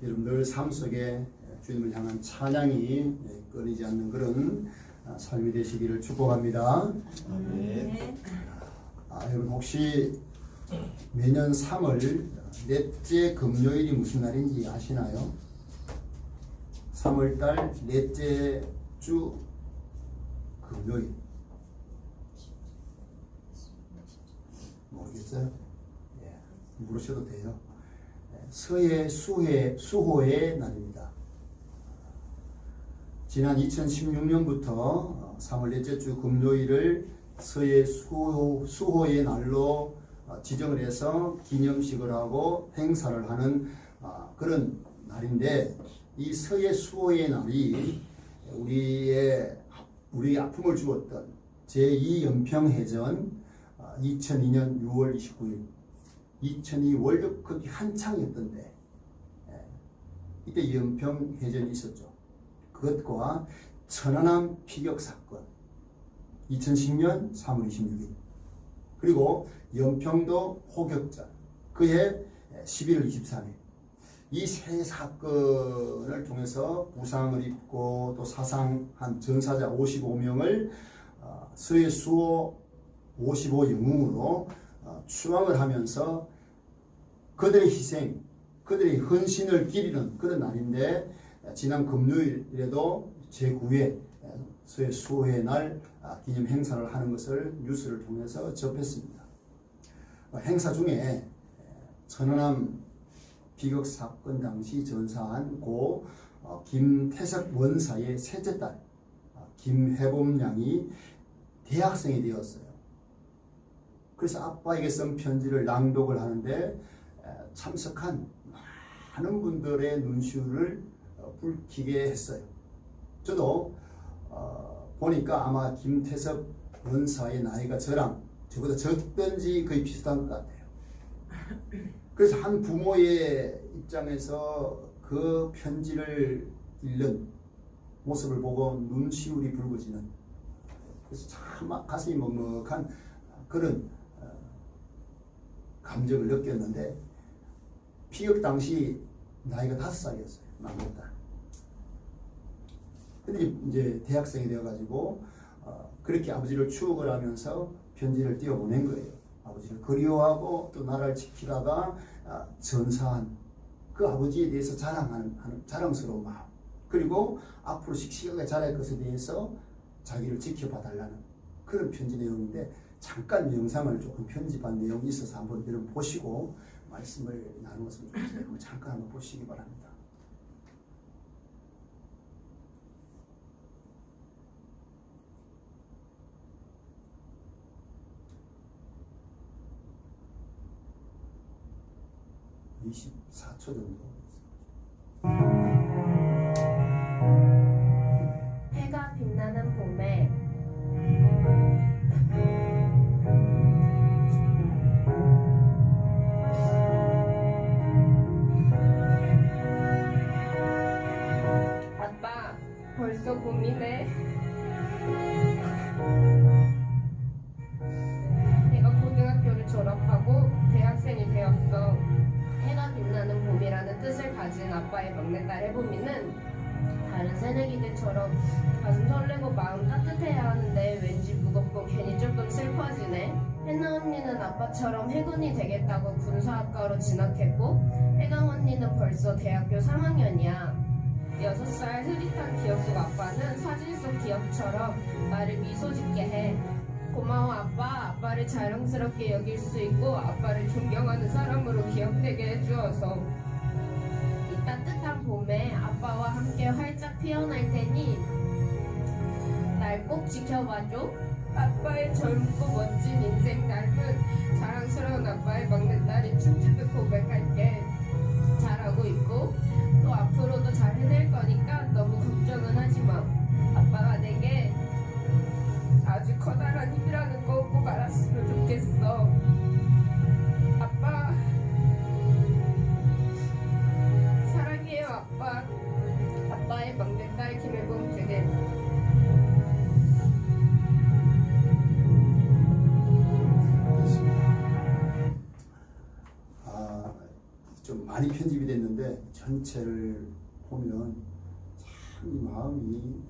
여러분들 삶 속에 주님을 향한 찬양이 끊이지 않는 그런 삶이 되시기를 축복합니다. 네. 여러분 혹시 매년 3월 넷째 금요일이 무슨 날인지 아시나요? 3월달 넷째 주 금요일. 모르겠어요? 예, 물으셔도 돼요. 서해 수호의 날입니다. 지난 2016년부터 3월 넷째 주 금요일을 서해 수호의 날로 지정을 해서 기념식을 하고 행사를 하는 그런 날인데, 이 서해 수호의 날이 우리 아픔을 주었던 제2연평해전 2002년 6월 29일 2002 월드컵이 한창이었던데, 이때 연평해전이 있었죠. 그것과 천안함 피격 사건 2010년 3월 26일, 그리고 연평도 호격전 그해 11월 23일, 이 세 사건을 통해서 부상을 입고 또 사상한 전사자 55명을 서해 수호 55영웅으로 추앙을 하면서 그들의 희생, 그들의 헌신을 기리는 그런 날인데, 지난 금요일에도 제9회 서해 수호의 날 기념 행사를 하는 것을 뉴스를 통해서 접했습니다. 행사 중에 천안함 비극 사건 당시 전사한 고 김태석 원사의 셋째 딸 김혜범 양이 대학생이 되었어요. 그래서 아빠에게 쓴 편지를 낭독을 하는데 참석한 많은 분들의 눈시울을 붉히게 했어요. 저도 보니까 아마 김태석 원사의 나이가 저보다 적든지 거의 비슷한 것 같아요. 그래서 한 부모의 입장에서 그 편지를 읽는 모습을 보고 눈시울이 붉어지는, 그래서 참 가슴이 먹먹한 그런 감정을 느꼈는데, 피격 당시 나이가 5살이었어요. 막내딸. 근데 이제 대학생이 되어가지고 그렇게 아버지를 추억을 하면서 편지를 띄워보낸 거예요. 아버지를 그리워하고 또 나라를 지키다가 전사한 그 아버지에 대해서 자랑스러운 마음, 그리고 앞으로 씩씩하게 자랄 것에 대해서 자기를 지켜봐달라는 그런 편지 내용인데, 잠깐 영상을 조금 편집한 내용이 있어서 한번 여러분 보시고 말씀을 나누었으면 좋겠어요. 잠깐 한번 보시기 바랍니다. (24초) 정도. 해가 빛나는 봄에 아빠, 벌써 봄이네. 내가 고등학교를 졸업하고 대학생이 되었어. 해가 빛나는 봄이라는 뜻을 가진 아빠의 막내딸 해봄이는 다른 새내기들처럼 가슴 설레고 마음 따뜻해야 하는데 왠지 무겁고 괜히 조금 슬퍼지네. 해나 언니는 아빠처럼 해군이 되겠다고 군사학과로 진학했고, 해강 언니는 벌써 대학교 3학년이야. 6살 흐릿한 기억 속 아빠는 사진 속 기억처럼 나를 미소 짓게 해. 고마워 아빠, 아빠를 자랑스럽게 여길 수 있고 아빠를 존경하는 사람으로 기억되게 해주어서. 이 따뜻한 봄에 아빠와 함께 활짝 피어날 테니 날 꼭 지켜봐줘. 아빠의 젊고 멋진 인생 닮은 자랑스러운 아빠의 막내딸이 춤추듯 고백할게. 잘하고 있고 또 앞으로도 잘 해낼 거니까 너무 걱정은 하지마. 아빠가 내게 아주 커다란 힘이라는 거 꼭 알았으면 좋겠어. 아빠 사랑해요 아빠. 아빠의 막내딸 김혜봉 되게. 좀 많이 편집이 됐는데 전체를 보면 참 이 마음이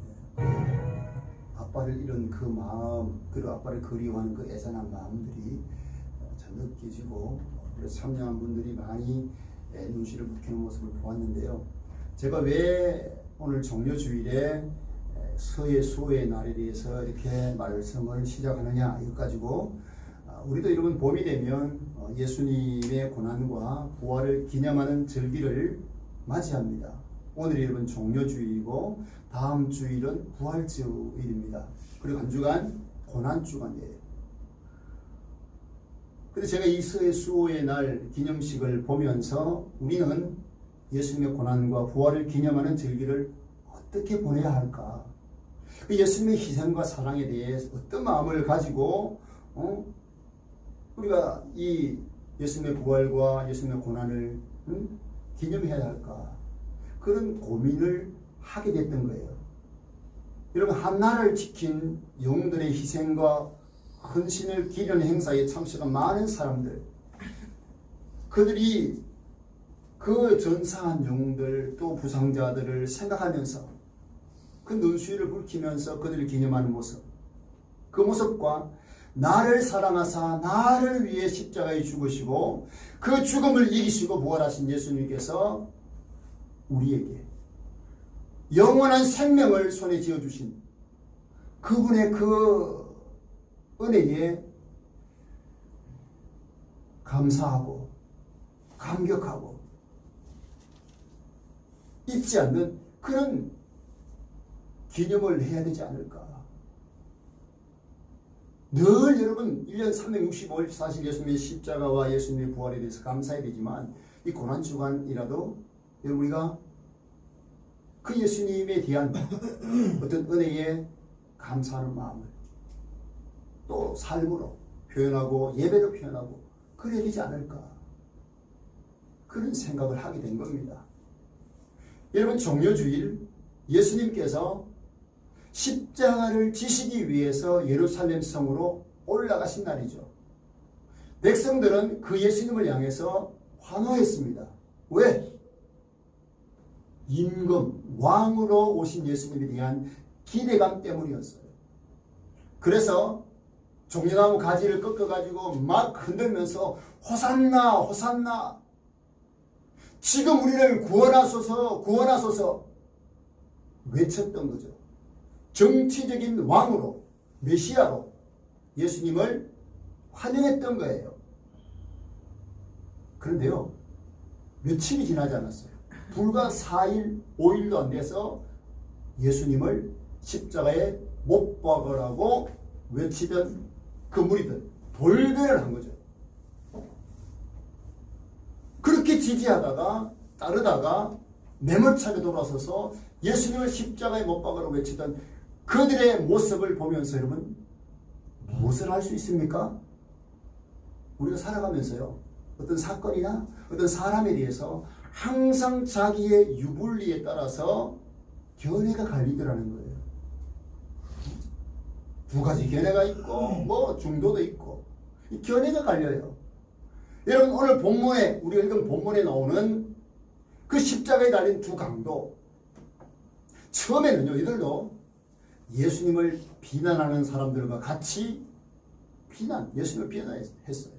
아빠를 잃은 그 마음, 그리고 아빠를 그리워하는 그 애잔한 마음들이 참 느껴지고, 그래서 참여한 분들이 많이 눈시를 붉히는 모습을 보았는데요. 제가 왜 오늘 종려주일에 서예 수호의 날에 대해서 이렇게 말씀을 시작하느냐, 이것 가지고 우리도 여러분 봄이 되면 예수님의 고난과 부활을 기념하는 절기를 맞이합니다. 오늘이 여러분 종려주일이고 다음 주일은 부활주일입니다. 그리고 한 주간 고난주간이에요. 근데 제가 이 서예 수호의 날 기념식을 보면서 우리는 예수님의 고난과 부활을 기념하는 절기를 어떻게 보내야 할까? 그 예수님의 희생과 사랑에 대해 어떤 마음을 가지고 우리가 이 예수님의 부활과 예수님의 고난을 기념해야 할까? 그런 고민을 하게 됐던 거예요. 여러분, 한나라를 지킨 영웅들의 희생과 헌신을 기리는 행사에 참석한 많은 사람들, 그들이 그 전사한 영웅들 또 부상자들을 생각하면서 그 눈수위를 붉히면서 그들을 기념하는 모습, 그 모습과 나를 사랑하사 나를 위해 십자가에 죽으시고 그 죽음을 이기시고 부활하신 예수님께서 우리에게 영원한 생명을 손에 쥐어주신 그분의 그 은혜에 감사하고 감격하고 잊지 않는 그런 기념을 해야 되지 않을까. 늘 여러분 1년 365일 사실 예수님의 십자가와 예수님의 부활에 대해서 감사해야 되지만 이 고난주간이라도 여러분 우리가 그 예수님에 대한 어떤 은혜에 감사하는 마음을 또 삶으로 표현하고 예배로 표현하고 그래야 되지 않을까, 그런 생각을 하게 된 겁니다. 여러분, 종려주일 예수님께서 십자가를 지시기 위해서 예루살렘 성으로 올라가신 날이죠. 백성들은 그 예수님을 향해서 환호했습니다. 왜? 임금, 왕으로 오신 예수님에 대한 기대감 때문이었어요. 그래서 종려나무 가지를 꺾어가지고 막 흔들면서 호산나 호산나, 지금 우리를 구원하소서 구원하소서 외쳤던 거죠. 정치적인 왕으로, 메시아로 예수님을 환영했던 거예요. 그런데요, 며칠이 지나지 않았어요. 불과 4일, 5일도 안 돼서 예수님을 십자가에 못 박으라고 외치던 그 무리들 돌변을 한 거죠. 그렇게 지지하다가 따르다가 매몰차게 돌아서서 예수님을 십자가에 못 박으라고 외치던 그들의 모습을 보면서 여러분 무엇을 할 수 있습니까? 우리가 살아가면서요, 어떤 사건이나 어떤 사람에 대해서 항상 자기의 유불리에 따라서 견해가 갈리더라는 거예요. 두 가지 견해가 있고 뭐 중도도 있고 이 견해가 갈려요. 여러분, 오늘 본문에 우리가 읽은 본문에 나오는 그 십자가에 달린 두 강도, 처음에는요 이들도 예수님을 비난하는 사람들과 같이 예수님을 비난했어요.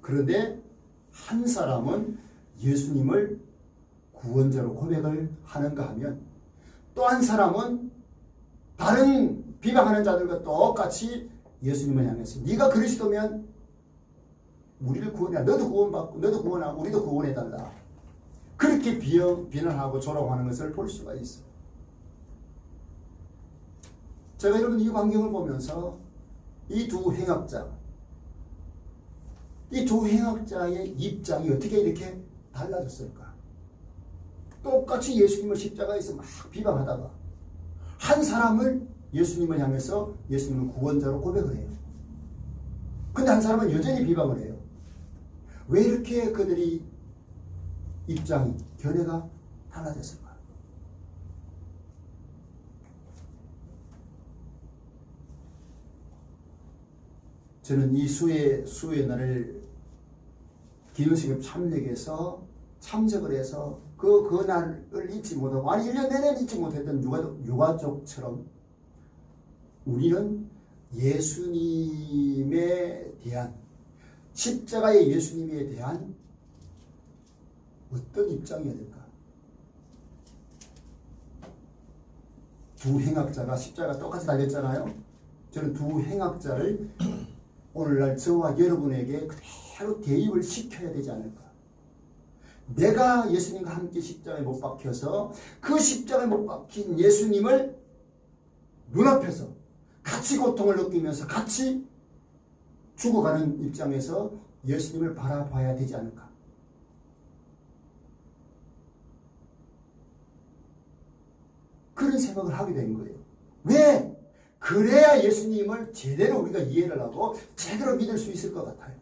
그런데 한 사람은 예수님을 구원자로 고백을 하는가 하면 또 한 사람은 다른 비방하는 자들과 똑같이 예수님을 향해서 네가 그리스도면 우리를 구원해, 너도 구원받고 너도 구원하고 우리도 구원해달라, 그렇게 비난하고 조롱하는 것을 볼 수가 있어요. 제가 여러분 이 광경을 보면서 이 두 행악자의 입장이 어떻게 이렇게 달라졌을까? 똑같이 예수님을 십자가에서 막 비방하다가 한 사람을 예수님을 향해서 예수님을 구원자로 고백을 해요. 근데 한 사람은 여전히 비방을 해요. 왜 이렇게 그들이 입장이, 견해가 달라졌을까? 저는 이 수의 날을 기념식에 참여해서 참석을 해서 그날을 잊지 못하고, 아니 1년 내내 잊지 못했던 유가족처럼 우리는 예수님에 대한, 십자가의 예수님에 대한 어떤 입장이어야 될까? 두 행악자가 십자가 똑같이 달렸잖아요. 저는 두 행악자를 오늘날 저와 여러분에게 그대로 대입을 시켜야 되지 않을까? 내가 예수님과 함께 십자가에 못 박혀서 그 십자가에 못 박힌 예수님을 눈앞에서 같이 고통을 느끼면서 같이 죽어가는 입장에서 예수님을 바라봐야 되지 않을까? 그런 생각을 하게 된 거예요. 왜? 그래야 예수님을 제대로 우리가 이해를 하고 제대로 믿을 수 있을 것 같아요.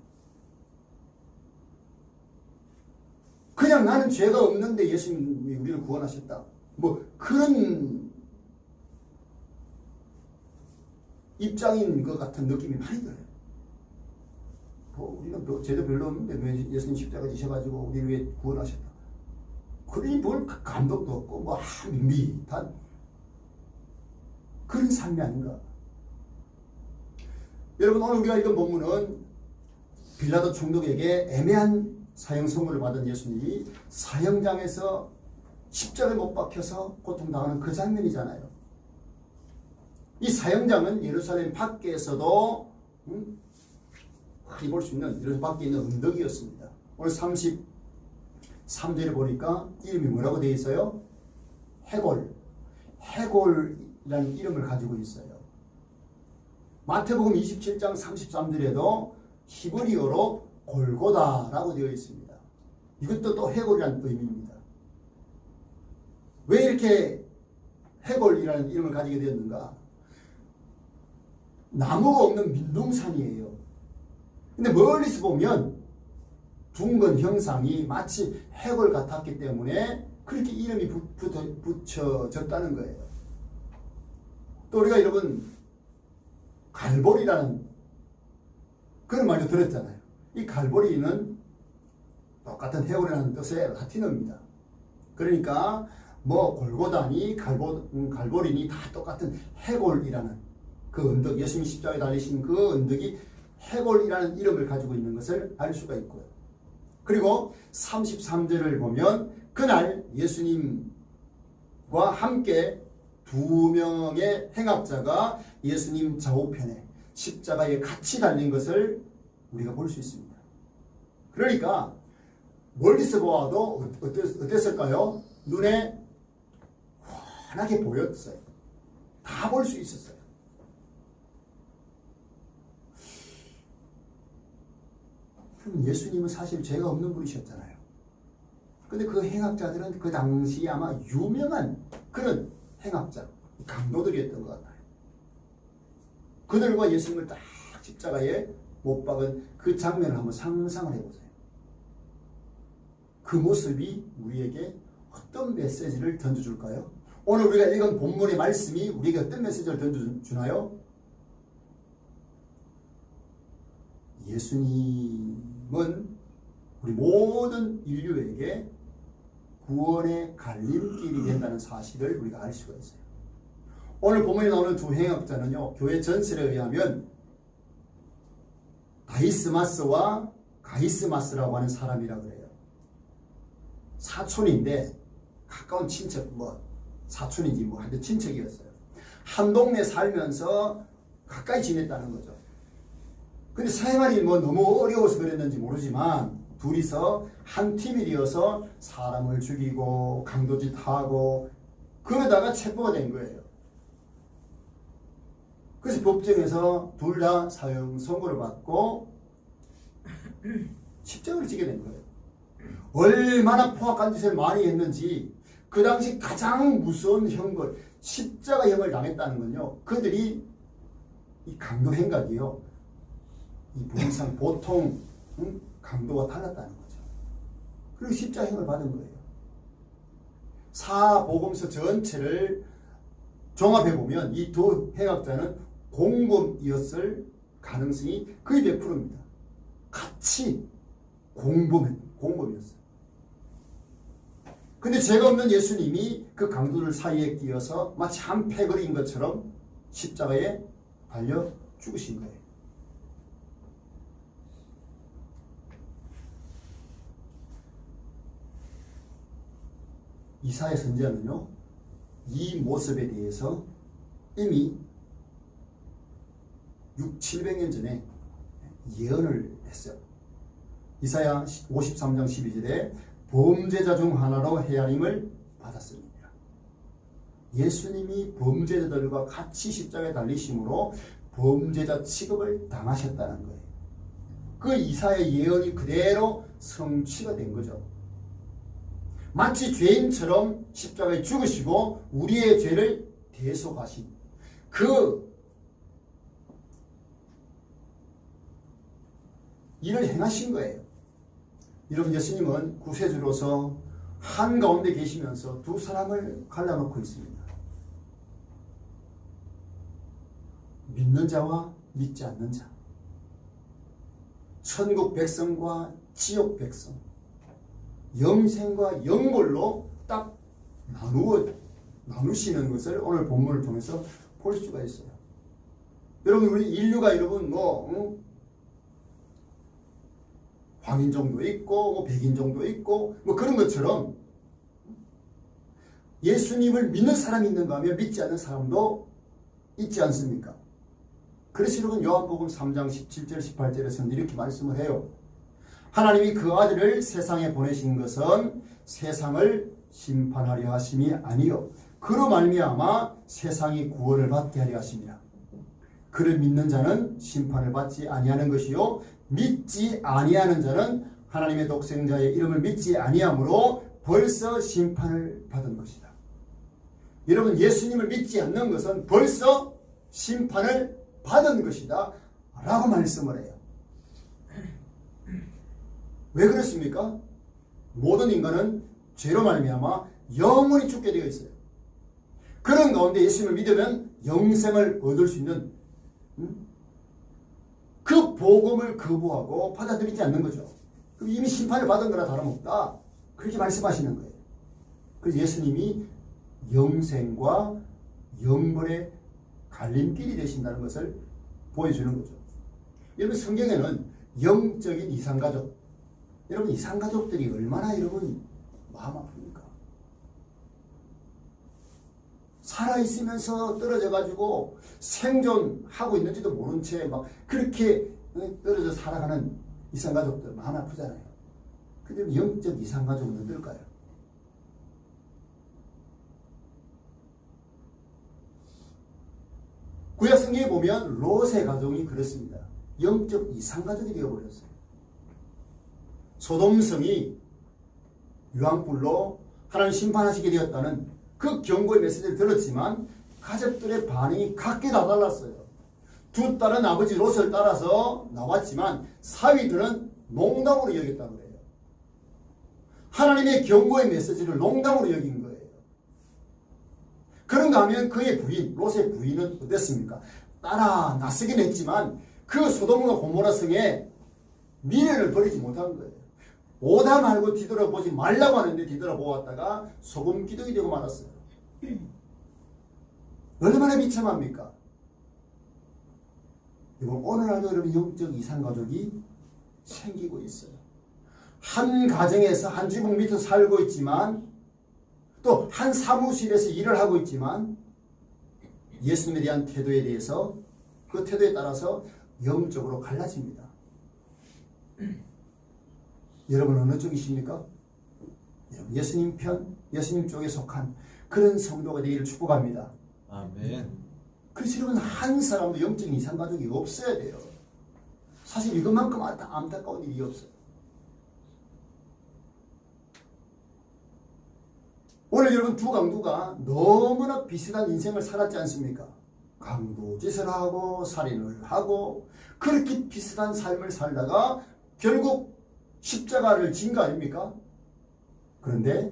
그냥 나는 죄가 없는데 예수님이 우리를 구원하셨다, 뭐 그런 입장인 것 같은 느낌이 많이 들어요. 우리는 죄도 별로 없는데 왜 예수님 십자가 지셔가지고 우리를 왜 구원하셨다, 그러니 뭘 감동도 없고 뭐 밋밋한 그런 삶이 아닌가. 여러분, 오늘 우리가 읽은 본문은 빌라도 총독에게 애매한 사형 선고를 받은 예수님이 사형장에서 십자가에 못 박혀서 고통당하는 그 장면이잖아요. 이 사형장은 예루살렘 밖에서도 흔히 볼 수 있는, 예루살렘 밖에 있는 언덕이었습니다. 오늘 33절에 보니까 이름이 뭐라고 되어 있어요? 해골이라는 이름을 가지고 있어요. 마태복음 27장 33절에도 히브리어로 골고다라고 되어 있습니다. 이것도 또 해골이라는 의미입니다. 왜 이렇게 해골이라는 이름을 가지게 되었는가? 나무가 없는 민둥산이에요. 근데 멀리서 보면 둥근 형상이 마치 해골 같았기 때문에 그렇게 이름이 붙여졌다는 거예요. 또 우리가 여러분 갈보리라는 그런 말도 들었잖아요. 이 갈보리는 똑같은 해골이라는 뜻의 라틴어입니다. 그러니까 뭐 골고다니 갈보리니 다 똑같은 해골이라는 그 언덕, 예수님 십자가에 달리신 그 언덕이 해골이라는 이름을 가지고 있는 것을 알 수가 있고요. 그리고 33절을 보면 그날 예수님과 함께 두 명의 행악자가 예수님 좌우편에 십자가에 같이 달린 것을 우리가 볼 수 있습니다. 그러니까 멀리서 보아도 어땠을까요? 눈에 환하게 보였어요. 다 볼 수 있었어요. 예수님은 사실 죄가 없는 분이셨잖아요. 근데 그 행악자들은 그 당시 아마 유명한 그런 행악자, 강도들이었던 것 같아요. 그들과 예수님을 딱 십자가에 못 박은 그 장면을 한번 상상을 해보세요. 그 모습이 우리에게 어떤 메시지를 던져줄까요? 오늘 우리가 읽은 본문의 말씀이 우리에게 어떤 메시지를 던져주나요? 예수님은 우리 모든 인류에게 구원의 갈림길이 된다는 사실을 우리가 알 수가 있어요. 오늘 본문에 나오는 두 행악자는요, 교회 전설에 의하면 다이스마스와 가이스마스라고 하는 사람이라 그래요. 사촌인데 가까운 친척, 뭐 사촌인지 뭐 하여튼 친척이었어요. 한 동네 살면서 가까이 지냈다는 거죠. 근데 생활이 뭐 너무 어려워서 그랬는지 모르지만 둘이서 한 팀이 되어서 사람을 죽이고 강도짓하고 그러다가 체포가 된 거예요. 그래서 법정에서 둘 다 사형 선고를 받고 십자가를 지게 된 거예요. 얼마나 포악한 짓을 많이 했는지 그 당시 가장 무서운 형벌, 십자가형을 당했다는 건요, 그들이 이 강도 행각이요, 이 부동산 보통 강도와 달랐다는 거죠. 그리고 십자가형을 받은 거예요. 사복음서 전체를 종합해 보면 이 두 행악자는 공범이었을 가능성이 거의 100%입니다. 같이 공범이었어요. 근데 죄가 없는 예수님이 그 강도들 사이에 끼어서 마치 한 패거리인 것처럼 십자가에 달려 죽으신 거예요. 이사야 선지자는요, 이 모습에 대해서 이미 600~700년 전에 예언을 했어요. 이사야 53장 12절에 범죄자 중 하나로 헤아림을 받았습니다. 예수님이 범죄자들과 같이 십자가에 달리심으로 범죄자 취급을 당하셨다는 거예요. 그 이사야의 예언이 그대로 성취가 된 거죠. 마치 죄인처럼 십자가에 죽으시고 우리의 죄를 대속하신 그 일을 행하신 거예요. 여러분, 예수님은 구세주로서 한가운데 계시면서 두 사람을 갈라놓고 있습니다. 믿는 자와 믿지 않는 자, 천국 백성과 지옥 백성, 영생과 영벌로 딱 나누시는 것을 오늘 본문을 통해서 볼 수가 있어요. 여러분, 우리 인류가 여러분 황인종도 있고 백인종도 있고 그런 것처럼 예수님을 믿는 사람이 있는가 하면 믿지 않는 사람도 있지 않습니까? 그래서 여러분, 요한복음 3장 17절 18절에서는 이렇게 말씀을 해요. 하나님이 그 아들을 세상에 보내신 것은 세상을 심판하려 하심이 아니요 그로 말미암아 세상이 구원을 받게 하려 하심이라. 그를 믿는 자는 심판을 받지 아니하는 것이요 믿지 아니하는 자는 하나님의 독생자의 이름을 믿지 아니하므로 벌써 심판을 받은 것이다. 여러분, 예수님을 믿지 않는 것은 벌써 심판을 받은 것이다 라고 말씀을 해요. 왜 그렇습니까? 모든 인간은 죄로 말미암아 영원히 죽게 되어 있어요. 그런 가운데 예수님을 믿으면 영생을 얻을 수 있는 그 복음을 거부하고 받아들이지 않는 거죠. 그럼 이미 심판을 받은 거나 다름없다, 그렇게 말씀하시는 거예요. 그래서 예수님이 영생과 영벌의 갈림길이 되신다는 것을 보여주는 거죠. 여러분, 성경에는 영적인 이상가족, 여러분, 이상가족들이 얼마나 여러분 마음 아픕니까? 살아있으면서 떨어져가지고 생존하고 있는지도 모른 채 막 그렇게 떨어져 살아가는 이상가족들 마음 아프잖아요. 근데 영적 이상가족은 어떨까요? 구약 성경에 보면 롯의 가족이 그렇습니다. 영적 이상가족이 되어버렸어요. 소돔성이 유황불로 하나님 심판하시게 되었다는 그 경고의 메시지를 들었지만 가족들의 반응이 각기 다 달랐어요. 두 딸은 아버지 롯을 따라서 나왔지만 사위들은 농담으로 여겼다는 거예요. 하나님의 경고의 메시지를 농담으로 여긴 거예요. 그런가 하면 그의 부인, 롯의 부인은 어땠습니까? 따라 나서긴 했지만 그 소돔과 고모라 성에 미련을 버리지 못한 거예요. 오다 말고 뒤돌아보지 말라고 하는데 뒤돌아보았다가 소금 기둥이 되고 말았어요. 얼마나 비참합니까? 오늘날도 여러분, 영적 이상가족이 생기고 있어요. 한 가정에서 한 지붕 밑에 살고 있지만 또 한 사무실에서 일을 하고 있지만 예수님에 대한 태도에 대해서 그 태도에 따라서 영적으로 갈라집니다. 여러분, 어느 쪽이십니까? 예수님 편, 예수님 쪽에 속한 그런 성도가 되기를 축복합니다. 아멘. 그래서 여러분, 한 사람도 영적인 이상가족이 없어야 돼요. 사실 이것만큼 안타까운 일이 없어요. 오늘 여러분, 두 강도가 너무나 비슷한 인생을 살았지 않습니까? 강도짓을 하고 살인을 하고 그렇게 비슷한 삶을 살다가 결국 십자가를 진 거 아닙니까? 그런데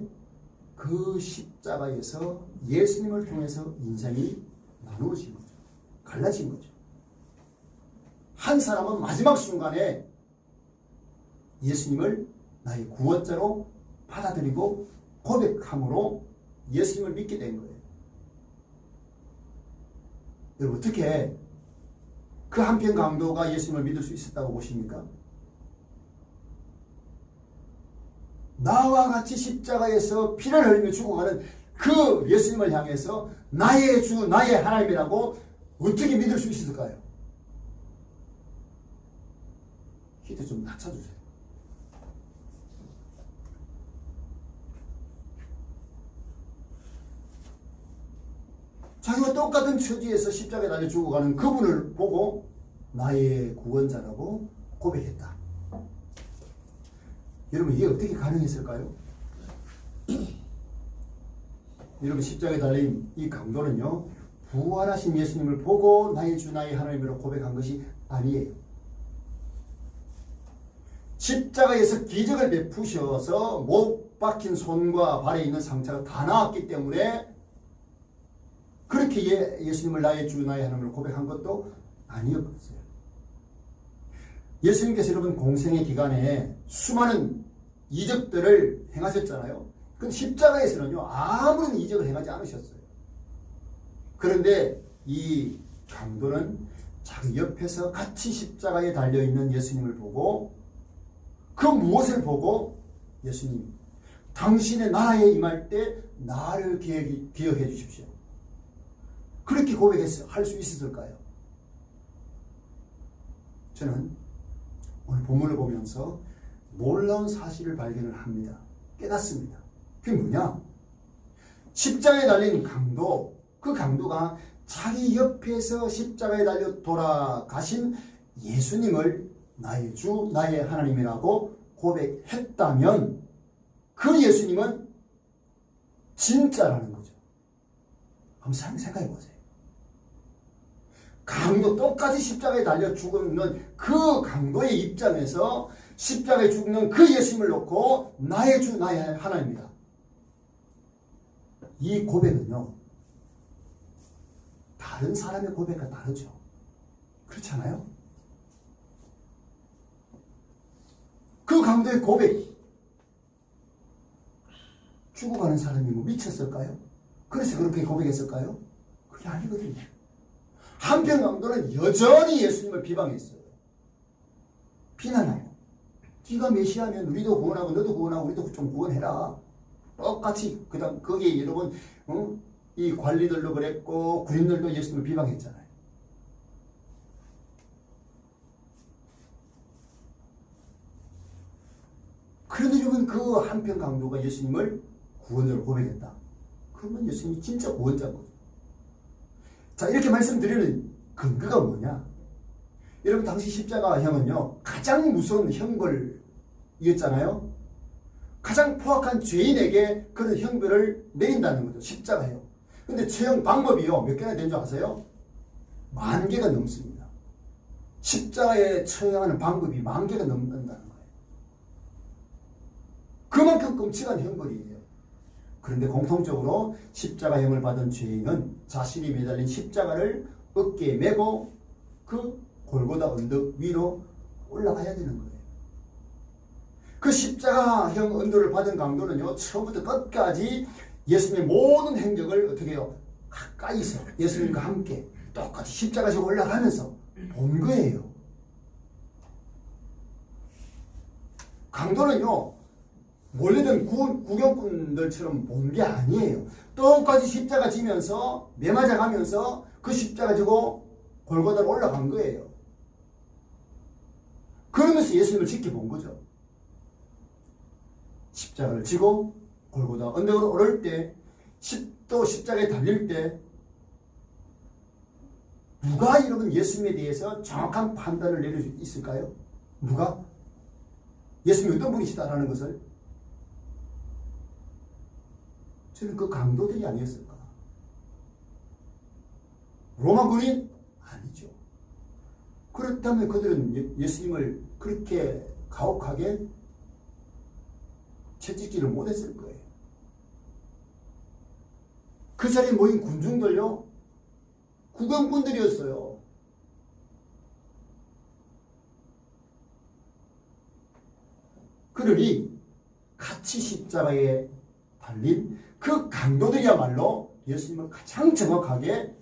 그 십자가에서 예수님을 통해서 인생이 나누어진 거죠. 갈라진 거죠. 한 사람은 마지막 순간에 예수님을 나의 구원자로 받아들이고 고백함으로 예수님을 믿게 된 거예요. 여러분 어떻게 그 한편 강도가 예수님을 믿을 수 있었다고 보십니까? 나와 같이 십자가에서 피를 흘리며 죽어가는 그 예수님을 향해서 나의 주 나의 하나님이라고 어떻게 믿을 수 있을까요? 히트 좀 낮춰주세요. 자기와 똑같은 처지에서 십자가에 달려 죽어가는 그분을 보고 나의 구원자라고 고백했다. 여러분 이게 어떻게 가능했을까요? 여러분 십자가에 달린 이 강도는요, 부활하신 예수님을 보고 나의 주 나의 하나님으로 고백한 것이 아니에요. 십자가에서 기적을 베푸셔서 못 박힌 손과 발에 있는 상처가 다 나았기 때문에 그렇게 예수님을 나의 주 나의 하나님으로 고백한 것도 아니었어요. 예수님께서 여러분 공생의 기간에 수많은 이적들을 행하셨잖아요. 근데 십자가에서는요 아무런 이적을 행하지 않으셨어요. 그런데 이 강도는 자기 옆에서 같이 십자가에 달려있는 예수님을 보고 그 무엇을 보고 예수님 당신의 나라에 임할 때 나를 기억해 주십시오. 그렇게 고백할 수 있었을까요? 저는 오늘 본문을 보면서 놀라운 사실을 발견을 합니다. 깨닫습니다. 그게 뭐냐? 십자가에 달린 강도, 그 강도가 자기 옆에서 십자가에 달려 돌아가신 예수님을 나의 주, 나의 하나님이라고 고백했다면 그 예수님은 진짜라는 거죠. 한번 생각해 보세요. 강도 똑같이 십자가에 달려 죽는 그 강도의 입장에서 십자가에 죽는 그 예수님을 놓고 나의 주 나의 하나님이다. 이 고백은요 다른 사람의 고백과 다르죠. 그렇잖아요. 그 강도의 고백 죽어가는 사람이 뭐 미쳤을까요? 그래서 그렇게 고백했을까요? 그게 아니거든요. 한편 강도는 여전히 예수님을 비방했어요. 비난해요. 네가 메시아면 우리도 구원하고 너도 구원하고 우리도 좀 구원해라. 똑같이 그다음 거기에 여러분 이 관리들도 그랬고 군인들도 예수님을 비방했잖아요. 그런데 여러분 그 한편 강도가 예수님을 구원자로 고백했다. 그러면 예수님이 진짜 구원자인 거죠. 자, 이렇게 말씀드리는 근거가 뭐냐? 여러분 당시 십자가형은요 가장 무서운 형벌이었잖아요. 가장 포악한 죄인에게 그런 형벌을 내린다는 거죠. 십자가요. 근데 처형 방법이요 몇 개나 되는 줄 아세요? 10,000개가 넘습니다. 십자가에 처형하는 방법이 10,000개가 넘는다는 거예요. 그만큼 끔찍한 형벌이에요. 그런데 공통적으로 십자가형을 받은 죄인은 자신이 매달린 십자가를 어깨에 메고 그 골고다 언덕 위로 올라가야 되는 거예요. 그 십자가형 언도를 받은 강도는요 처음부터 끝까지 예수님의 모든 행적을 어떻게 해요? 가까이서 예수님과 함께 똑같이 십자가 지고 올라가면서 본 거예요. 강도는요 원래는 구경꾼들처럼 본 게 아니에요. 똑같이 십자가 지면서 매맞아 가면서 그 십자가 지고 골고다로 올라간 거예요. 그러면서 예수님을 지켜본 거죠. 십자가를 지고 골고다 언덕으로 오를 때 또 십자가에 달릴 때 누가 여러분 예수님에 대해서 정확한 판단을 내릴 수 있을까요? 누가? 예수님이 어떤 분이시다라는 것을 저는 그 강도들이 아니었을까? 로마 군인? 아니죠. 그렇다면 그들은 예수님을 그렇게 가혹하게 채찍질을 못했을 거예요. 그 자리에 모인 군중들요 구경꾼들이었어요. 그러니 같이 십자가에 달린 그 강도들이야말로 예수님을 가장 정확하게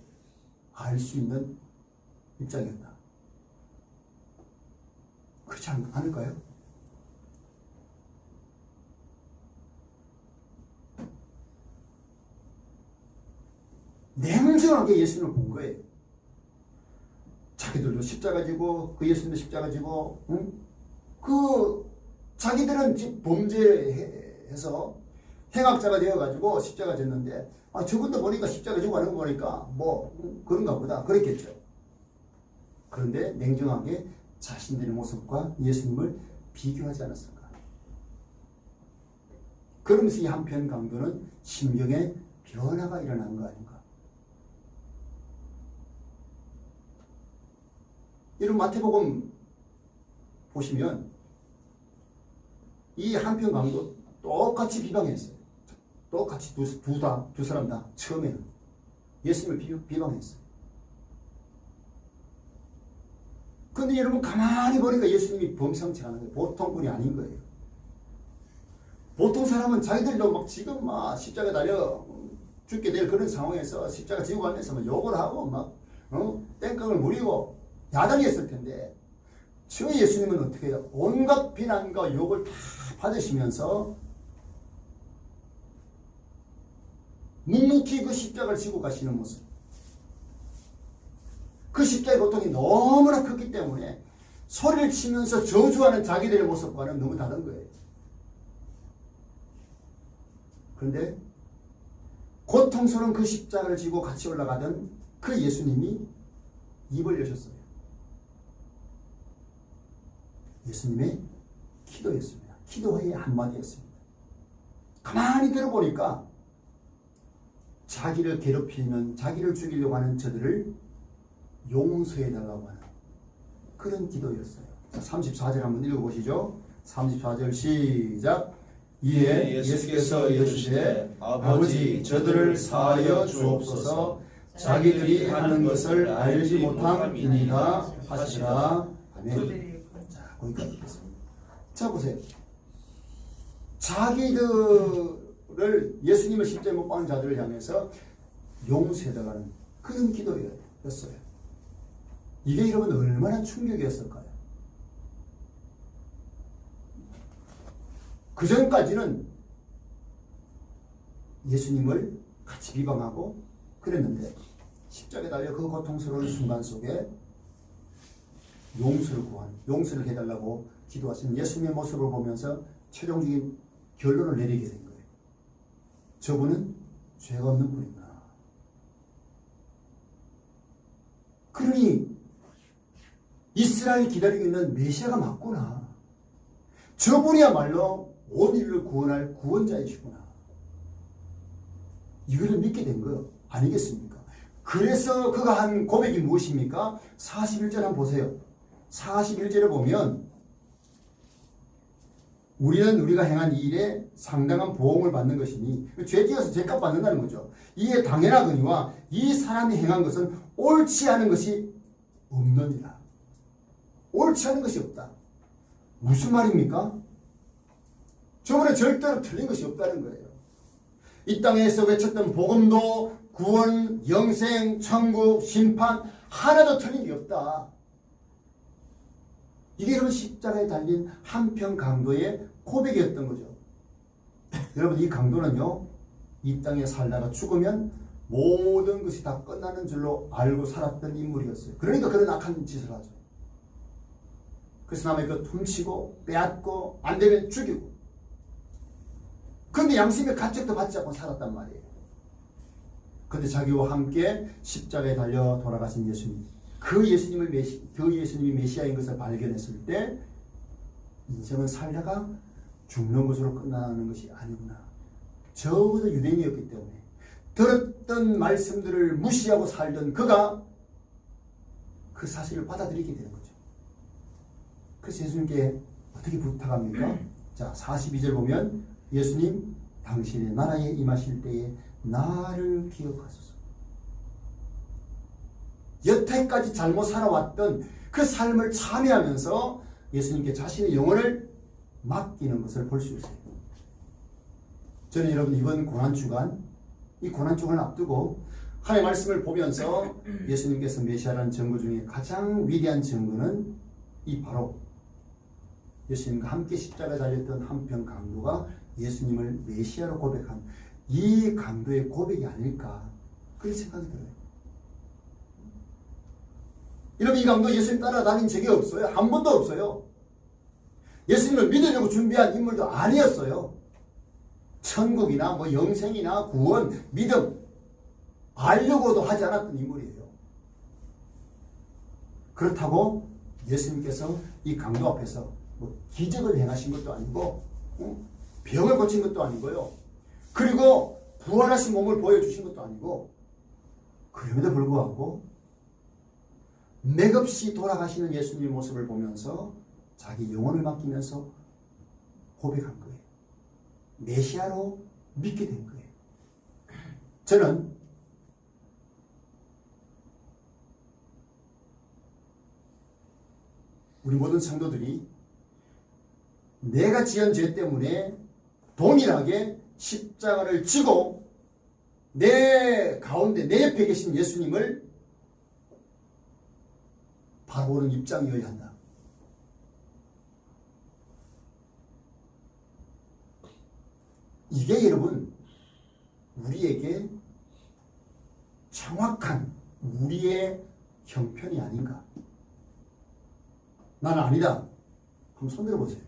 알 수 있는 입장이었다. 그렇지 않을까요? 냉정하게 예수님을 본 거예요. 자기들도 십자가 지고 그 예수님도 십자가 지고 그 자기들은 범죄해서 행악자가 되어가지고 십자가 졌는데 저분도 보니까 십자가 지고 하는 거 보니까 뭐 그런가 보다 그랬겠죠. 그런데 냉정하게 자신들의 모습과 예수님을 비교하지 않았을까. 그러면서 이 한편 강도는 심경의 변화가 일어난 거 아닌가. 이런 마태복음 보시면 이 한편 강도 똑같이 비방했어요. 똑같이 두 사람 다 처음에는 예수님을 비방했어요. 근데 여러분 가만히 보니까 예수님이 범상치 않은 거예요. 보통 분이 아닌 거예요. 보통 사람은 자기들도 막 지금 막 십자가 달려 죽게 될 그런 상황에서 십자가 지고 가면서 막 욕을 하고 막 땡깡을 부리고 야단이었을 텐데 저 예수님은 어떻게 해요? 온갖 비난과 욕을 다 받으시면서 묵묵히 그 십자가를 지고 가시는 모습. 그 십자가의 고통이 너무나 컸기 때문에 소리를 치면서 저주하는 자기들의 모습과는 너무 다른 거예요. 그런데 고통스러운 그 십자가를 지고 같이 올라가던 그 예수님이 입을 여셨어요. 예수님의 기도였습니다. 기도의 한마디였습니다. 가만히 들어보니까 자기를 괴롭히는, 자기를 죽이려고 하는 저들을 용서해달라고 하는 그런 기도였어요. 자, 34절 한번 읽어보시죠. 34절 시작. 이에 예수께서 이르시되 아버지 저들을 사하여 주옵소서 자기들이 하는 것을 알지 못함이니이다 하시라. 아멘. 자, 거기까지 읽겠습니다. 자, 보세요. 자기들을 예수님을 십자가에 못 박은 자들을 향해서 용서해달라는 그런 기도였어요. 이게 여러분 얼마나 충격이었을까요? 그 전까지는 예수님을 같이 비방하고 그랬는데 십자가에 달려 그 고통스러운 순간 속에 용서를 해달라고 기도하신 예수님의 모습을 보면서 최종적인 결론을 내리게 된 거예요. 저분은 죄가 없는 분이구나. 그러니 이스라엘이 기다리고 있는 메시아가 맞구나. 저분이야말로 온 인류를 구원할 구원자이시구나. 이거를 믿게 된 거 아니겠습니까? 그래서 그가 한 고백이 무엇입니까? 41절 한번 보세요. 41절에 보면 우리는 우리가 행한 이 일에 상당한 보응을 받는 것이니 죄지어서 죄값 받는다는 거죠. 이에 당연하거니와 이 사람이 행한 것은 옳지 않은 것이 없느니라. 옳지 않은 것이 없다. 무슨 말입니까? 저번에 절대로 틀린 것이 없다는 거예요. 이 땅에서 외쳤던 복음도 구원, 영생, 천국, 심판 하나도 틀린 게 없다. 이게 여러분 십자가에 달린 한편 강도의 고백이었던 거죠. 여러분 이 강도는요, 이 땅에 살다가 죽으면 모든 것이 다 끝나는 줄로 알고 살았던 인물이었어요. 그러니까 그런 악한 짓을 하죠. 그래서 남의 것 훔치고 빼앗고 안 되면 죽이고. 그런데 양심의 가책도 받지 않고 살았단 말이에요. 그런데 자기와 함께 십자가에 달려 돌아가신 예수님, 그 예수님이 메시아인 것을 발견했을 때 인생은 살다가 죽는 것으로 끝나는 것이 아니구나. 적어도 유대인이었기 때문에 들었던 말씀들을 무시하고 살던 그가 그 사실을 받아들이게 되는 거죠. 그래서 예수님께 어떻게 부탁합니까? 자, 42절 보면 예수님, 당신의 나라에 임하실 때에 나를 기억하소서. 여태까지 잘못 살아왔던 그 삶을 참여하면서 예수님께 자신의 영혼을 맡기는 것을 볼 수 있어요. 저는 여러분 이번 고난주간, 이 고난주간을 앞두고 하나님의 말씀을 보면서 예수님께서 메시아라는 증거 중에 가장 위대한 증거는 이 바로 예수님과 함께 십자가에 달렸던 한편 강도가 예수님을 메시아로 고백한 이 강도의 고백이 아닐까 그런 생각이 들어요. 여러분 이 강도 예수님 따라다닌 적이 없어요. 한 번도 없어요. 예수님을 믿으려고 준비한 인물도 아니었어요. 천국이나 뭐 영생이나 구원, 믿음 알려고도 하지 않았던 인물이에요. 그렇다고 예수님께서 이 강도 앞에서 뭐 기적을 행하신 것도 아니고 병을 고친 것도 아니고요. 그리고 부활하신 몸을 보여주신 것도 아니고 그럼에도 불구하고 맥없이 돌아가시는 예수님의 모습을 보면서 자기 영혼을 맡기면서 고백한 거예요. 메시아로 믿게 된 거예요. 저는 우리 모든 성도들이 내가 지은 죄 때문에 동일하게 십자가를 지고 내 가운데 내 옆에 계신 예수님을 바라보는 입장이어야 한다. 이게 여러분 우리에게 정확한 우리의 형편이 아닌가. 나는 아니다. 한번 손들어 보세요.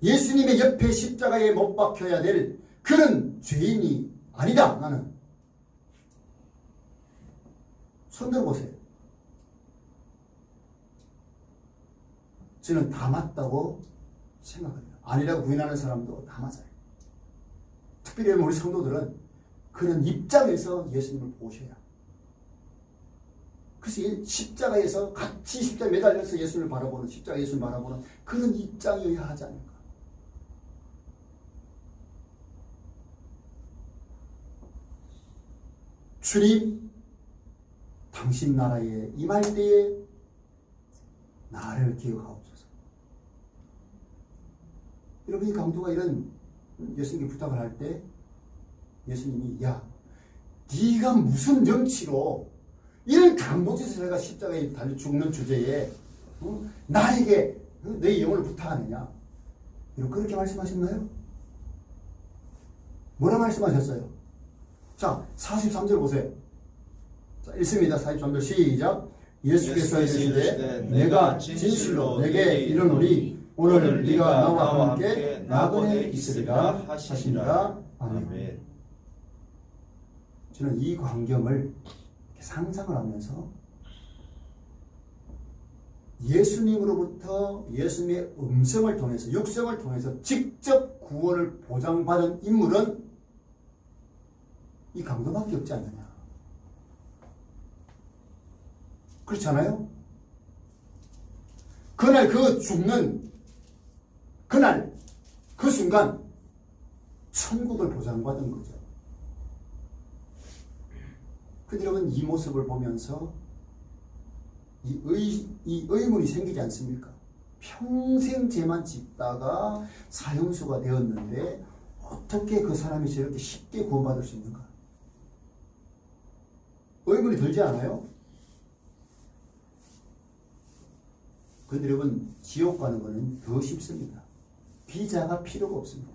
예수님의 옆에 십자가에 못 박혀야 될 그런 죄인이 아니다. 나는. 손들어 보세요. 저는 다 맞다고 생각합니다. 아니라고 부인하는 사람도 다 맞아요. 특별히 우리 성도들은 그런 입장에서 예수님을 보셔야. 그래서 십자가에서 같이 십자가에 매달려서 예수님을 바라보는, 십자가 예수님을 바라보는 그런 입장이어야 하지 않을까. 주님, 당신 나라에 임할 때에 나를 기억하옵소서. 여러분 이 강도가 이런 예수님께 부탁을 할 때 예수님이 야 네가 무슨 염치로 이런 강도짓을 해가 십자가에 달려 죽는 주제에 나에게 내 영혼을 부탁하느냐. 여러분 그렇게 말씀하셨나요? 뭐라 말씀하셨어요? 자 43절 보세요. 자 읽습니다. 43절 시작. 예수께서 이르시되 내가 진실로 내게 이르노니 오늘 네가 나와 함께 나그네에 있으리라 하시니라. 아멘. 저는 이 광경을 상상을 하면서 예수님으로부터 예수님의 음성을 통해서 육성을 통해서 직접 구원을 보장받은 인물은 이 강도밖에 없지 않느냐. 그렇잖아요? 그날 그 죽는 그날 그 순간 천국을 보장받은 거죠. 근데 여러분 이 모습을 보면서 이 의문이 생기지 않습니까? 평생 죄만 짓다가 사형수가 되었는데 어떻게 그 사람이 저렇게 쉽게 구원받을 수 있는가? 의문이 들지 않아요? 그런데 여러분 지옥 가는 것은 더 쉽습니다. 비자가 필요가 없습니다.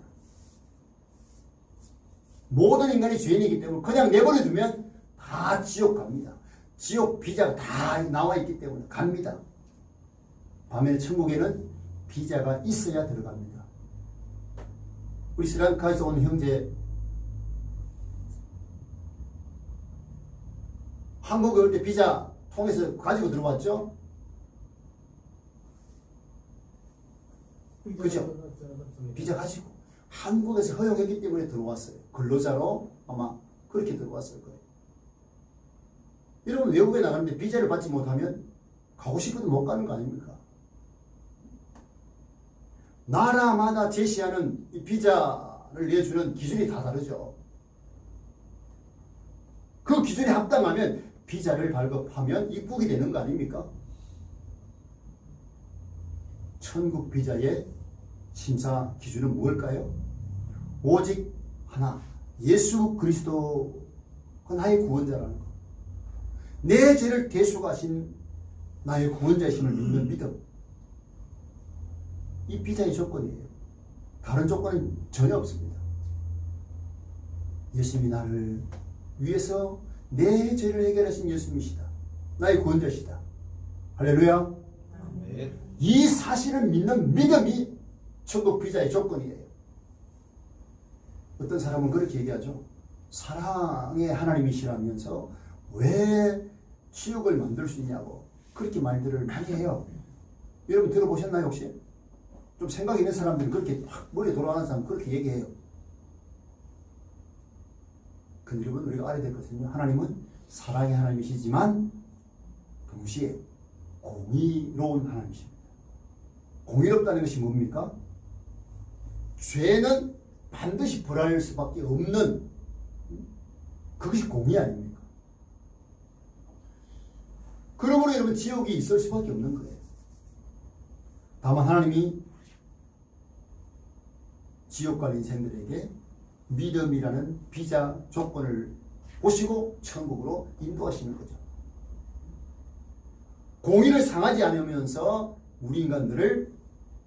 모든 인간이 죄인이기 때문에 그냥 내버려두면 다 지옥 갑니다. 지옥 비자가 다 나와 있기 때문에 갑니다. 반면에 천국에는 비자가 있어야 들어갑니다. 우리 스리랑카에서 온 형제 한국에 올 때 비자 통해서 가지고 들어왔죠? 그죠? 비자 가지고 한국에서 허용했기 때문에 들어왔어요. 근로자로 아마 그렇게 들어왔을 거예요. 여러분 외국에 나가는데 비자를 받지 못하면 가고 싶어도 못 가는 거 아닙니까? 나라마다 제시하는 이 비자를 내주는 기준이 다 다르죠. 그 기준에 합당하면 비자를 발급하면 입국이 되는 거 아닙니까? 천국 비자의 심사 기준은 뭘까요? 오직 하나, 예수 그리스도가 나의 구원자라는 것. 내 죄를 대속하신 나의 구원자이심을 믿는 믿음. 이 비자의 조건이에요. 다른 조건은 전혀 없습니다. 예수님이 나를 위해서 내 죄를 해결하신 예수님이시다. 나의 구원자시다. 할렐루야. 아멘. 이 사실을 믿는 믿음이 천국 비자의 조건이에요. 어떤 사람은 그렇게 얘기하죠. 사랑의 하나님이시라면서 왜 지옥을 만들 수 있냐고 그렇게 말들을 많이 해요. 여러분 들어보셨나요 혹시? 좀 생각 있는 사람들은 그렇게 확 머리에 돌아가는 사람 그렇게 얘기해요. 근데 여러분 우리가 알아야 될 것은요. 하나님은 사랑의 하나님이시지만 동시에 공의로운 하나님이십니다. 공의롭다는 것이 뭡니까? 죄는 반드시 벌할 수밖에 없는 그것이 공의 아닙니까? 그러므로 여러분 지옥이 있을 수밖에 없는 거예요. 다만 하나님이 지옥 갈 인생들에게 믿음이라는 비자 조건을 보시고 천국으로 인도하시는 거죠. 공의를 상하지 않으면서 우리 인간들을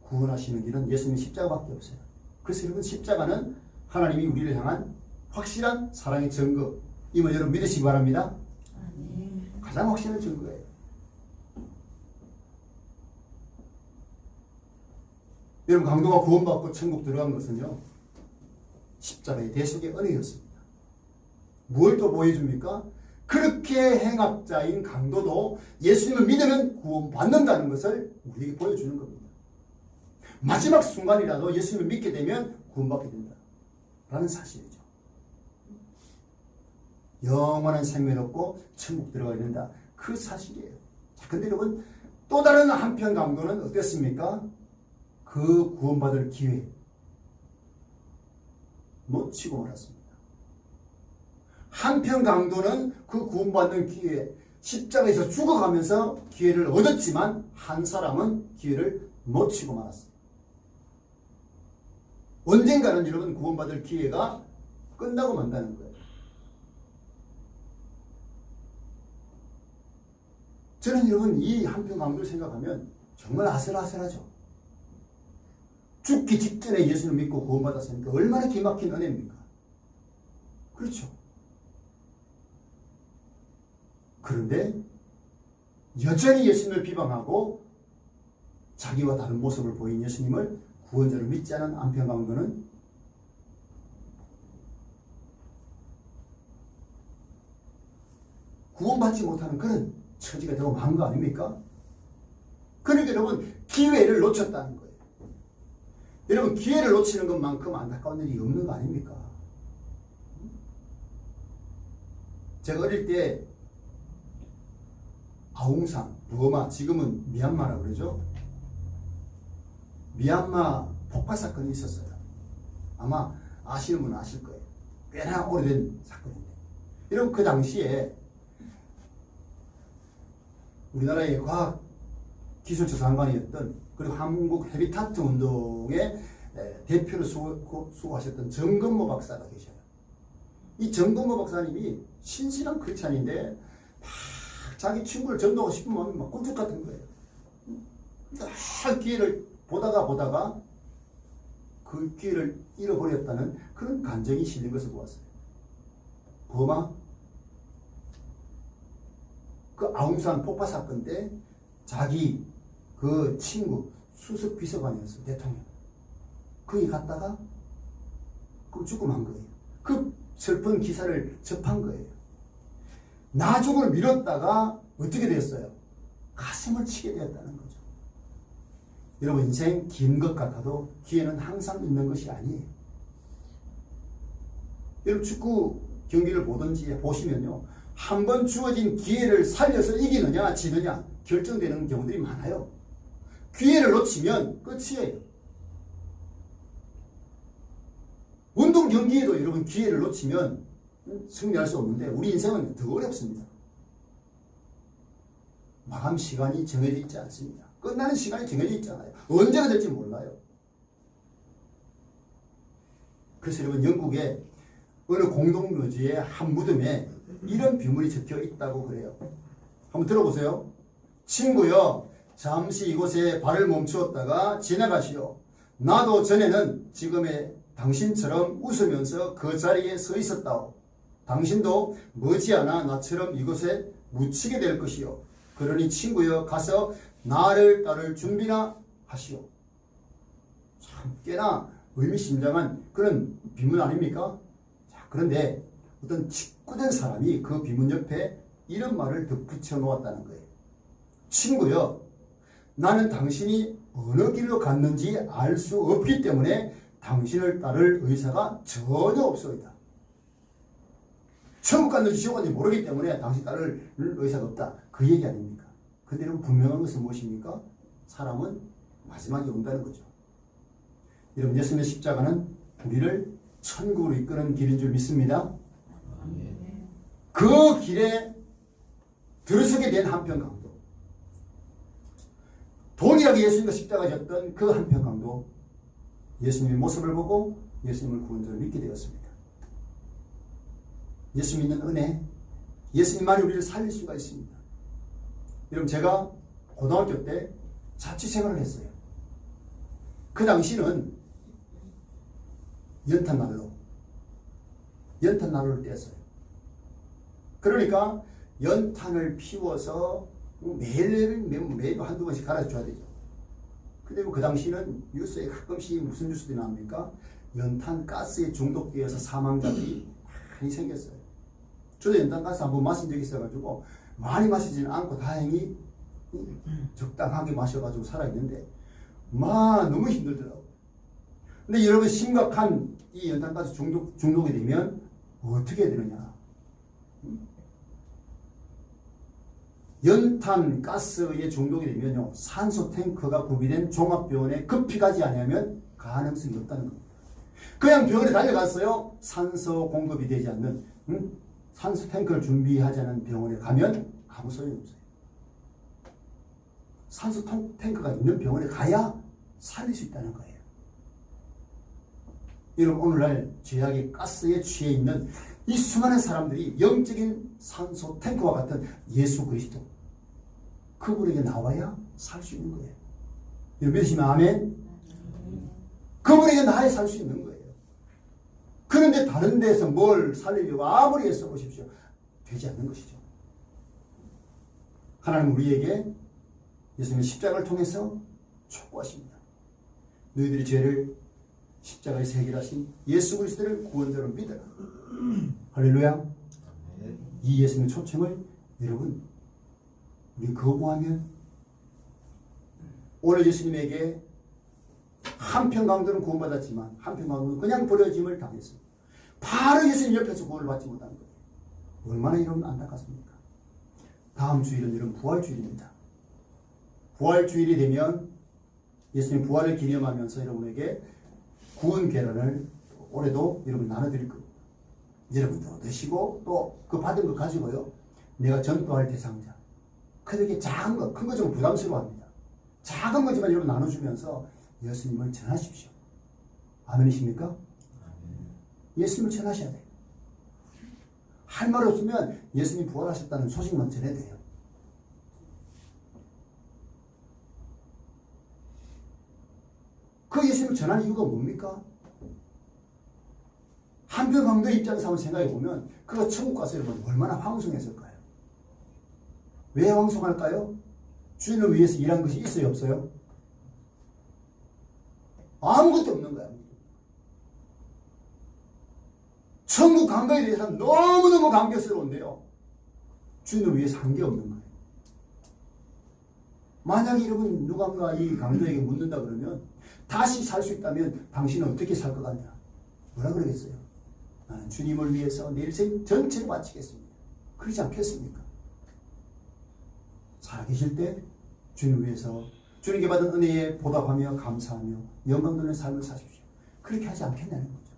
구원하시는 길은 예수님의 십자가밖에 없어요. 그래서 여러분 십자가는 하나님이 우리를 향한 확실한 사랑의 증거임을 여러분 믿으시기 바랍니다. 가장 확실한 증거예요. 여러분 강도가 구원받고 천국 들어간 것은요. 십자가의 대속의 은혜였습니다. 뭘 또 보여줍니까? 그렇게 행악자인 강도도 예수님을 믿으면 구원받는다는 것을 우리에게 보여주는 겁니다. 마지막 순간이라도 예수님을 믿게 되면 구원받게 된다. 라는 사실이죠. 영원한 생명을 얻고 천국 들어가야 된다. 그 사실이에요. 자, 근데 여러분 또 다른 한편 강도는 어땠습니까? 그 구원받을 기회 놓치고 말았습니다. 한편 강도는 그 구원받는 기회, 십자가에서 죽어가면서 기회를 얻었지만 한 사람은 기회를 놓치고 말았습니다. 언젠가는 여러분 구원받을 기회가 끝나고 만다는 거예요. 저는 여러분 이 한편 강도를 생각하면 정말 아슬아슬하죠. 죽기 직전에 예수를 믿고 구원받았으니까 얼마나 기막힌 은혜입니까? 그렇죠. 그런데 여전히 예수님을 비방하고 자기와 다른 모습을 보인 예수님을 구원자로 믿지 않은 한편 강도는 구원받지 못하는 그런 처지가 되고 만 거 아닙니까? 그러니까 여러분 기회를 놓쳤다는 거예요. 여러분 기회를 놓치는 것만큼 안타까운 일이 없는 거 아닙니까? 제가 어릴 때 아웅산, 버마, 지금은 미얀마라고 그러죠. 미얀마 폭발 사건이 있었어요. 아마 아시는 분은 아실 거예요. 꽤나 오래된 사건인데. 여러분 그 당시에 우리나라의 과학기술처 장관이었던 그리고 한국 헤비타트 운동의 대표로 수고하셨던 정건모 박사가 계셔요. 이 정건모 박사님이 신실한 크리스찬인데 막 자기 친구를 전도하고 싶으면 막 꿀죽 같은 거예요. 막 기회를 보다가 그 기회를 잃어버렸다는 그런 감정이 실린 것을 보았어요. 버마 그 아웅산 폭파 사건 때 자기 그 친구 수석 비서관이었어요. 대통령. 거기 갔다가 그 죽음한 거예요. 그 슬픈 기사를 접한 거예요. 나중을 미뤘다가 어떻게 됐어요? 가슴을 치게 되었다는 거죠. 여러분 인생 긴 것 같아도 기회는 항상 있는 것이 아니에요. 여러분 축구 경기를 보든지 보시면요. 한 번 주어진 기회를 살려서 이기느냐 지느냐 결정되는 경우들이 많아요. 기회를 놓치면 끝이에요. 운동 경기에도 여러분 기회를 놓치면 승리할 수 없는데 우리 인생은 더 어렵습니다. 마감 시간이 정해져 있지 않습니다. 끝나는 시간이 정해져 있잖아요. 언제가 될지 몰라요. 그래서 여러분 영국의 어느 공동묘지의 한 무덤에 이런 비문이 적혀 있다고 그래요. 한번 들어보세요. 친구여, 잠시 이곳에 발을 멈추었다가 지나가시오. 나도 전에는 지금의 당신처럼 웃으면서 그 자리에 서 있었다오. 당신도 머지않아 나처럼 이곳에 묻히게 될 것이요. 그러니 친구여, 가서 나를 따를 준비나 하시오. 참 꽤나 의미심장한 그런 비문 아닙니까? 자, 그런데 어떤 직구된 사람이 그 비문 옆에 이런 말을 덧붙여 놓았다는 거예요. 친구여, 나는 당신이 어느 길로 갔는지 알 수 없기 때문에 당신을 따를 의사가 전혀 없소이다. 천국 갔는지 지옥 갔는지 모르기 때문에 당신 따를 의사가 없다. 그 얘기 아닙니까? 근데 여러분 분명한 것은 무엇입니까? 사람은 마지막에 온다는 거죠. 여러분 예수님의 십자가는 우리를 천국으로 이끄는 길인 줄 믿습니다. 그 길에 들어서게 된 한편 강도, 동일하게 예수님과 십자가 졌던 그 한편 강도, 예수님의 모습을 보고 예수님을 구원자로 믿게 되었습니다. 예수 믿는 은혜, 예수님만이 우리를 살릴 수가 있습니다. 여러분 제가 고등학교 때 자취생활을 했어요. 그 당시는 연탄난로를 뗐어요. 그러니까 연탄을 피워서 매일 한두 번씩 갈아줘야 되죠. 근데 그 당시는 뉴스에 가끔씩 무슨 뉴스들이 나옵니까? 연탄 가스에 중독되어서 사망자들이 많이 생겼어요. 저도 연탄 가스 한번 마신 적이 있어가지고 많이 마시지는 않고 다행히 적당하게 마셔가지고 살아있는데 너무 힘들더라고요. 근데 여러분 심각한 이 연탄 가스 중독이 되면 어떻게 해야 되느냐? 연탄 가스에 중독이 되면요, 산소 탱크가 구비된 종합병원에 급히 가지 않으면 가능성이 없다는 겁니다. 그냥 병원에 달려갔어요. 산소 공급이 되지 않는 산소 탱크를 준비하지 않은 병원에 가면 아무 소용이 없어요. 산소 탱크가 있는 병원에 가야 살릴 수 있다는 거예요. 여러분 오늘날 죄악의 가스에 취해 있는 이 수많은 사람들이 영적인 산소 탱크와 같은 예수 그리스도, 그분에게 나와야 살 수 있는 거예요. 여러분 믿으시면 아멘? 그분에게 나야 살 수 있는 거예요. 그런데 다른 데서 뭘 살리려고 아무리 애써 보십시오. 되지 않는 것이죠. 하나님 우리에게 예수님의 십자가를 통해서 촉구하십니다. 너희들이 죄를 십자가에서 해결하신 예수 그리스도를 구원자로 믿어라. 할렐루야. 이 예수님의 초청을 여러분 우리 거부하면 오늘 예수님에게 한편 강도는 구원받았지만 한편 강도는 그냥 버려짐을 당했어요. 바로 예수님 옆에서 구원을 받지 못한 거예요. 얼마나 여러분 안타깝습니까? 다음 주일은 여러분 부활주일입니다. 부활주일이 되면 예수님 부활을 기념하면서 여러분에게 구운 계란을 올해도 여러분 나눠드릴 겁니다. 여러분도 드시고 또 그 받은 거 가지고요, 내가 전도할 대상자, 그들에게 작은 거, 큰 거 좀 부담스러워합니다. 작은 거지만 여러분 나눠주면서 예수님을 전하십시오. 아멘이십니까? 예수님을 전하셔야 돼요. 할 말 없으면 예수님 부활하셨다는 소식만 전해야 돼요. 그 예수님을 전하는 이유가 뭡니까? 한편 강도의 입장에서 한번 생각해 보면 그가 천국 가서 여러분 얼마나 황송했을까요? 왜 황송할까요? 주인을 위해서 일한 것이 있어요, 없어요? 아무것도 없는 거야. 천국 간 거에 대해서 너무너무 감격스러운데요, 주인을 위해서 한 게 없는 거예요. 만약에 여러분 누군가 이 강도에게 묻는다 그러면 다시 살 수 있다면 당신은 어떻게 살 것 같냐? 뭐라 그러겠어요? 나는 주님을 위해서 내 일생 전체를 바치겠습니다. 그러지 않겠습니까? 살아계실 때 주님을 위해서 주님께 받은 은혜에 보답하며 감사하며 영광 돌리는 삶을 사십시오. 그렇게 하지 않겠냐는 거죠.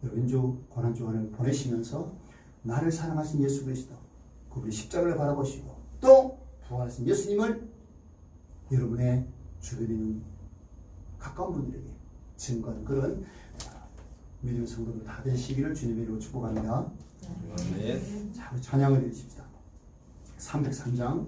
여러분 주 고난주간을 보내시면서 나를 사랑하신 예수 그리스도, 그분의 십자가를 바라보시고 또 부활하신 예수님을 여러분의 주변에 있는 가까운 분들에게 증거하는 그런 믿음의 성도들 다 되시기를 주님의 이름으로 축복합니다. 아멘. 자, 우리 찬양을 드리십시다. 303장